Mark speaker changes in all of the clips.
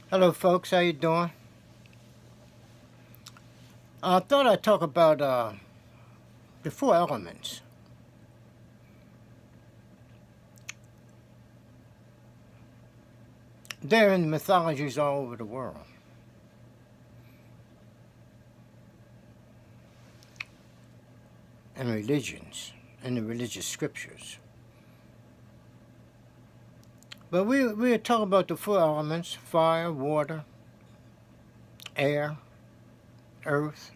Speaker 1: Hello, folks. How you doing? I thought I'd talk about the four elements. They're in mythologies all over the world, and religions, and the religious scriptures. But we're talking about the four elements: fire, water, air, earth,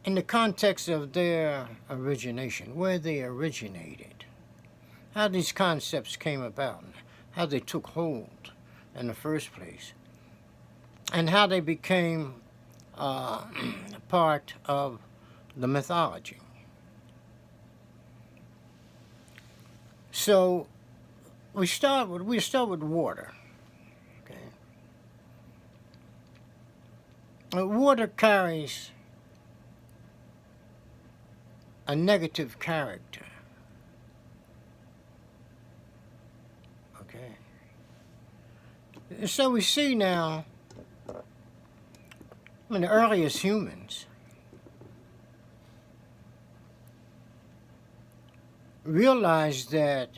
Speaker 1: in the context of their origination, where they originated, how these concepts came about, how they took hold in the first place, and how they became part of the mythology. So we start with water. Okay, water carries a negative character. Okay, so we see now, the earliest humans realized that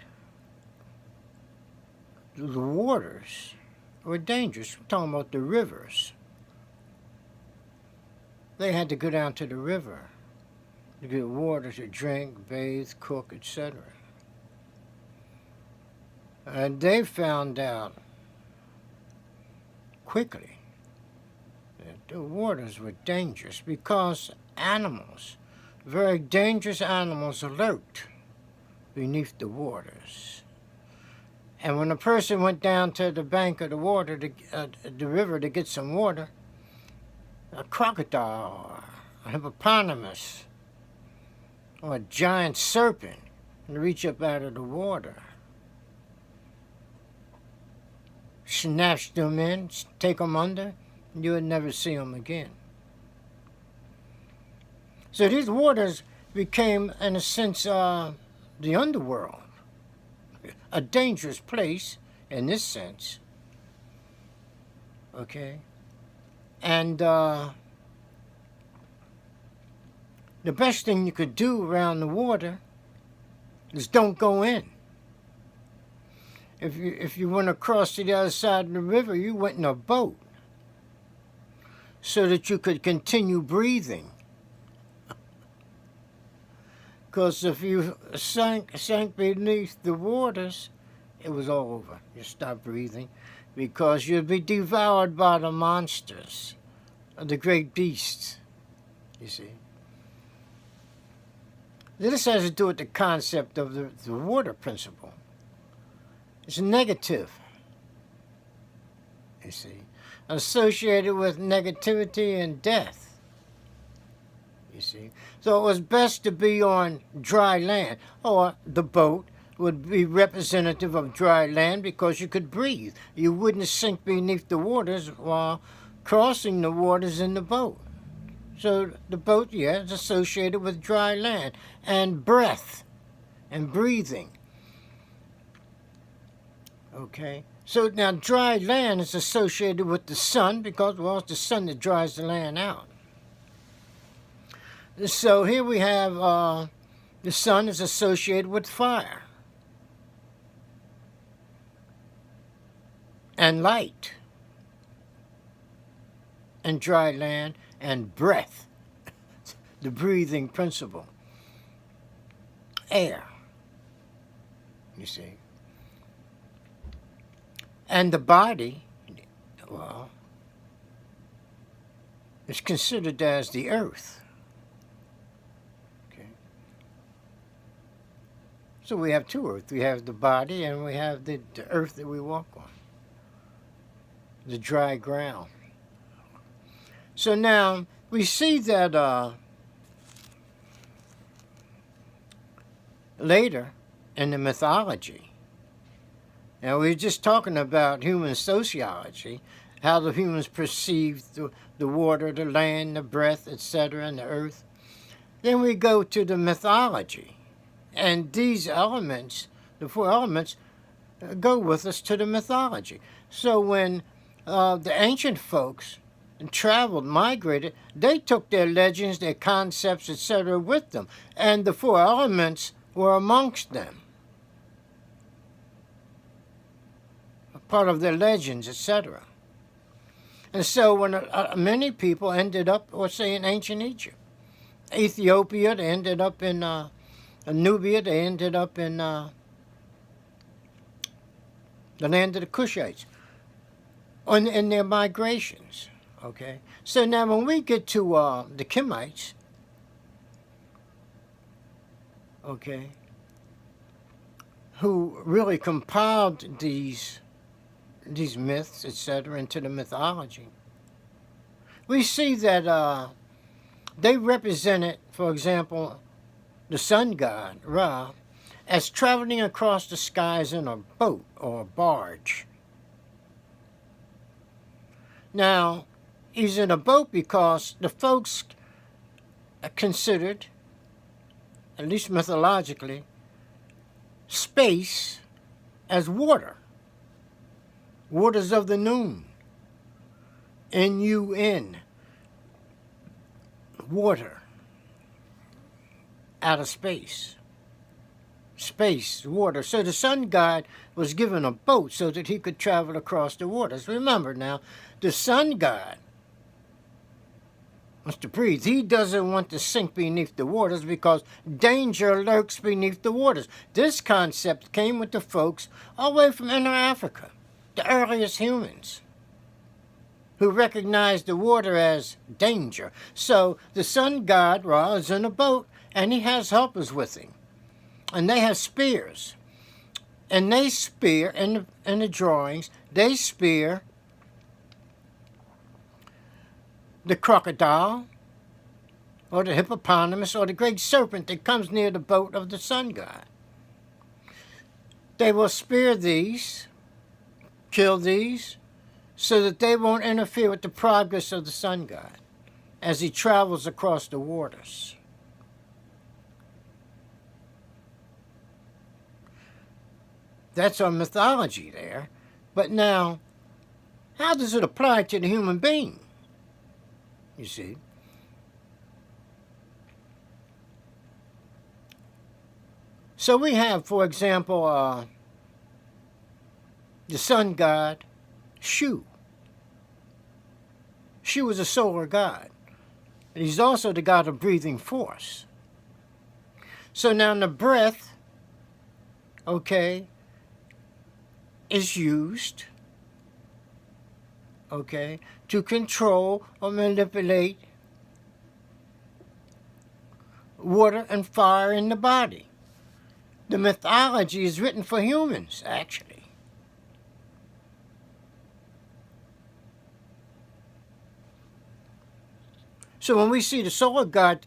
Speaker 1: the waters were dangerous. We're talking about the rivers. They had to go down to the river to get water to drink, bathe, cook, etc. And they found out quickly that the waters were dangerous because animals, very dangerous animals, lurked beneath the waters. And when a person went down to the bank of the river to get some water, a crocodile, or a hippopotamus, or a giant serpent would reach up out of the water, snatch them in, take them under, and you would never see them again. So these waters became, in a sense, the underworld, a dangerous place in this sense. Okay, and the best thing you could do around the water is don't go in. If you went across to the other side of the river, you went in a boat so that you could continue breathing. Because if you sank beneath the waters, it was all over. You stopped breathing because you'd be devoured by the monsters, the great beasts, you see. This has to do with the concept of the water principle. It's negative, you see, associated with negativity and death, you see. So it was best to be on dry land, or the boat would be representative of dry land because you could breathe. You wouldn't sink beneath the waters while crossing the waters in the boat. So the boat, is associated with dry land and breath and breathing. Okay, so now dry land is associated with the sun because, well, it's the sun that dries the land out. So here we have the sun is associated with fire and light and dry land and breath, the breathing principle, air, you see. And the body, well, is considered as the earth. Okay. So we have two earths. We have the body and we have the earth that we walk on, the dry ground. So now we see that later in the mythology. Now, we were just talking about human sociology, how the humans perceive the water, the land, the breath, etc., and the earth. Then we go to the mythology. And these elements, the four elements, go with us to the mythology. So when the ancient folks traveled, migrated, they took their legends, their concepts, etc. with them. And the four elements were amongst them, part of their legends, etc. And so when many people ended up, let's say, in ancient Egypt, Ethiopia, they ended up in Nubia, they ended up in the land of the Cushites, in their migrations. Okay, so now when we get to the Kemites, okay, who really compiled these myths, etc., into the mythology, we see that they represented, for example, the sun god, Ra, as traveling across the skies in a boat or a barge. Now, he's in a boat because the folks considered, at least mythologically, space as water. Waters of the noon. N-U-N. Water. Outer space. Space, water. So the sun god was given a boat so that he could travel across the waters. Remember now, the sun god wants to breathe. He doesn't want to sink beneath the waters because danger lurks beneath the waters. This concept came with the folks all the way from Inner Africa, the earliest humans, who recognized the water as danger. So the sun god, Ra, is in a boat, and he has helpers with him. And they have spears. And they spear, in the drawings, they spear the crocodile, or the hippopotamus, or the great serpent that comes near the boat of the sun god. They will spear these, kill these, so that they won't interfere with the progress of the sun god as he travels across the waters. That's our mythology there. But now, how does it apply to the human being? You see? So we have, for example, the sun god, Shu. Shu is a solar god. And he's also the god of breathing force. So now the breath, okay, is used, okay, to control or manipulate water and fire in the body. The mythology is written for humans, actually. So when we see the solar god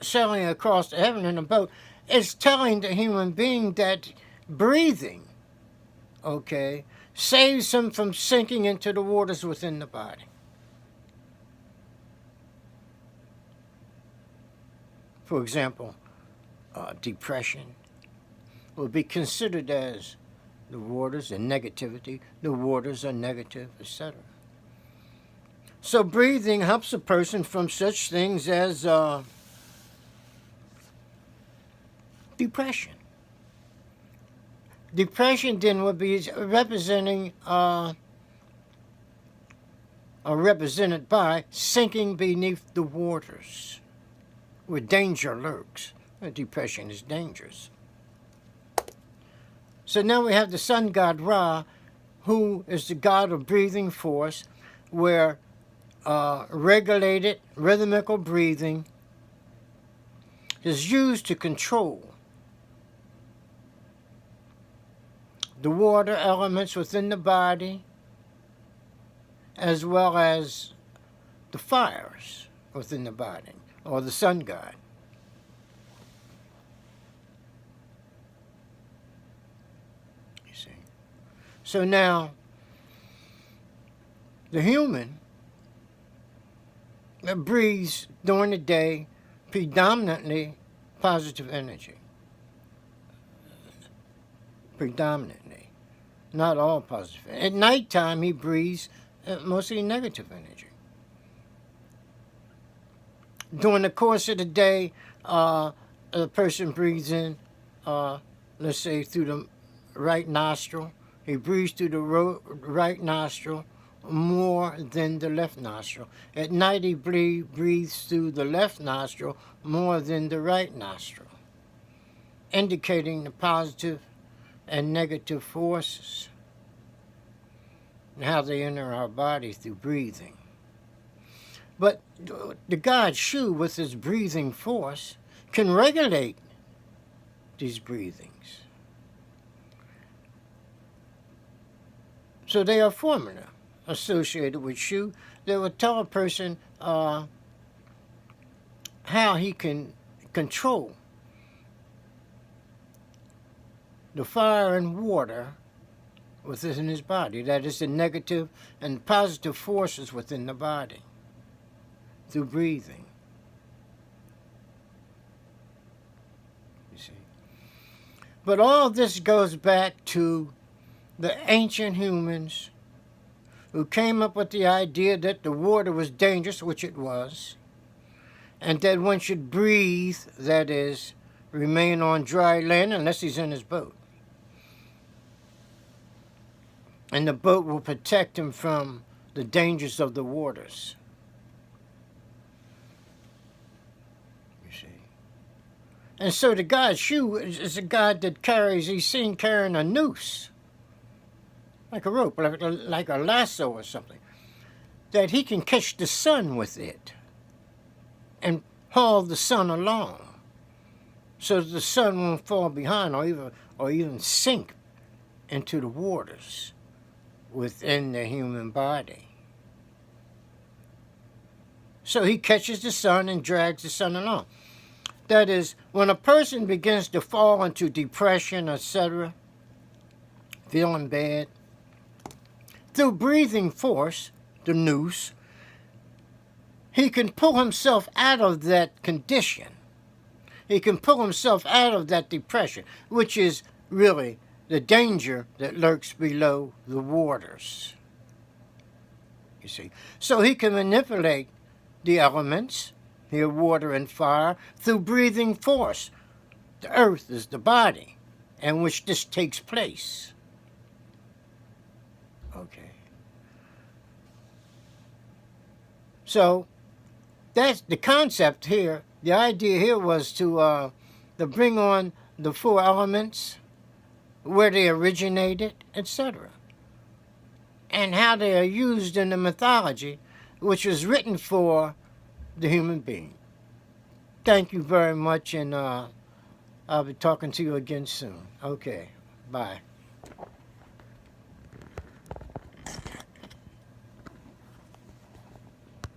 Speaker 1: sailing across the heaven in a boat, it's telling the human being that breathing, okay, saves him from sinking into the waters within the body. For example, depression will be considered as the waters and negativity. The waters are negative, etc. So breathing helps a person from such things as depression. Depression then would be representing or represented by sinking beneath the waters, where danger lurks. Depression is dangerous. So now we have the sun god Ra, who is the god of breathing force, where regulated rhythmical breathing is used to control the water elements within the body, as well as the fires within the body, or the sun god. You see. So now, the human breathes during the day predominantly positive energy. Predominantly. not all positive. At nighttime, he breathes mostly negative energy. During the course of the day, a person breathes in, let's say, through the right nostril. He breathes through the right nostril more than the left nostril. At night, he breathes through the left nostril more than the right nostril, indicating the positive and negative forces and how they enter our body through breathing. But the god Shu, with his breathing force, can regulate these breathings. So they are formula associated with Shu that will tell a person how he can control the fire and water within his body. That is the negative and positive forces within the body through breathing. You see. But all this goes back to the ancient humans who came up with the idea that the water was dangerous, which it was, and that one should breathe, that is, remain on dry land unless he's in his boat. And the boat will protect him from the dangers of the waters. You see. And so the god Shu is a god that he's seen carrying a noose, like a rope, like a lasso or something, that he can catch the sun with it and haul the sun along so that the sun won't fall behind or even sink into the waters within the human body. So he catches the sun and drags the sun along. That is, when a person begins to fall into depression, etc., feeling bad, through breathing force, the noose, he can pull himself out of that condition. He can pull himself out of that depression, which is really the danger that lurks below the waters. You see. So he can manipulate the elements, here water and fire, through breathing force. The earth is the body in which this takes place. Okay. So that's the concept here. The idea here was to bring on the four elements, where they originated, etc., and how they are used in the mythology, which was written for the human being. Thank you very much, and I'll be talking to you again soon. Okay, bye.